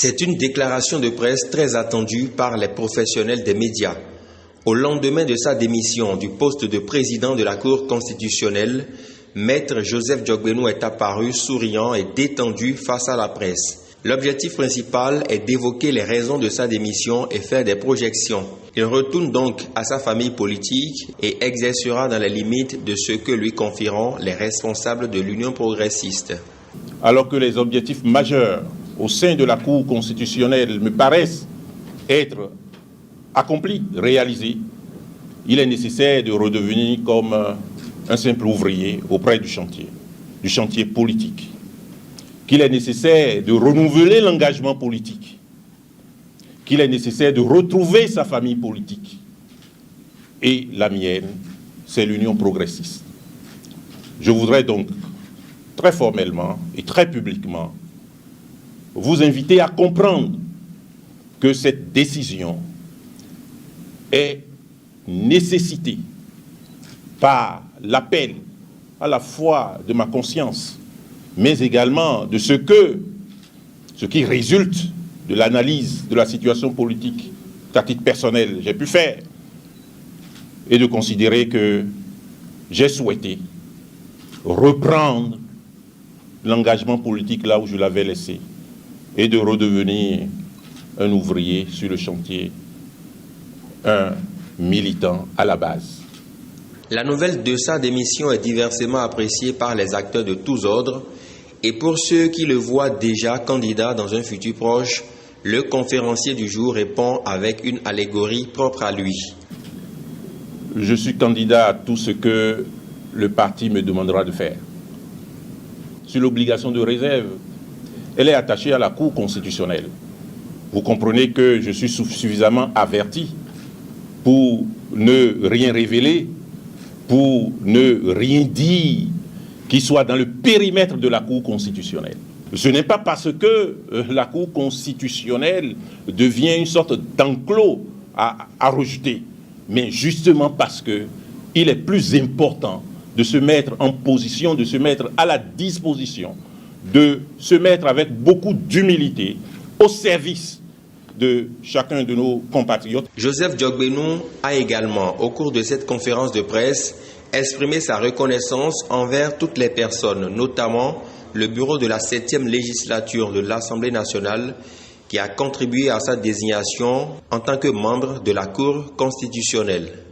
C'est une déclaration de presse très attendue par les professionnels des médias. Au lendemain de sa démission du poste de président de la Cour constitutionnelle, Maître Joseph Diogbenou est apparu souriant et détendu face à la presse. L'objectif principal est d'évoquer les raisons de sa démission et faire des projections. Il retourne donc à sa famille politique et exercera dans les limites de ce que lui confieront les responsables de l'Union progressiste. Alors que les objectifs majeurs au sein de la Cour constitutionnelle me paraissent être accomplis, réalisés, il est nécessaire de redevenir comme un simple ouvrier auprès du chantier politique. Qu'il est nécessaire de renouveler l'engagement politique, qu'il est nécessaire de retrouver sa famille politique. Et la mienne, c'est l'Union progressiste. Je voudrais donc très formellement et très publiquement vous inviter à comprendre que cette décision est nécessitée par l'appel à la fois de ma conscience, mais également de ce qui résulte de l'analyse de la situation politique qu'à titre personnel j'ai pu faire, et de considérer que j'ai souhaité reprendre l'engagement politique là où je l'avais laissé et de redevenir un ouvrier sur le chantier, un militant à la base. La nouvelle de sa démission est diversement appréciée par les acteurs de tous ordres et pour ceux qui le voient déjà candidat dans un futur proche, le conférencier du jour répond avec une allégorie propre à lui. Je suis candidat à tout ce que le parti me demandera de faire. Sur l'obligation de réserve, elle est attachée à la Cour constitutionnelle. Vous comprenez que je suis suffisamment averti pour ne rien révéler, pour ne rien dire qui soit dans le périmètre de la Cour constitutionnelle. Ce n'est pas parce que la Cour constitutionnelle devient une sorte d'enclos à rejeter, mais justement parce qu'il est plus important de se mettre en position, de se mettre à la disposition, de se mettre avec beaucoup d'humilité au service de chacun de nos compatriotes. Joseph Diogbenou a également, au cours de cette conférence de presse, exprimé sa reconnaissance envers toutes les personnes, notamment le bureau de la 7e législature de l'Assemblée nationale, qui a contribué à sa désignation en tant que membre de la Cour constitutionnelle.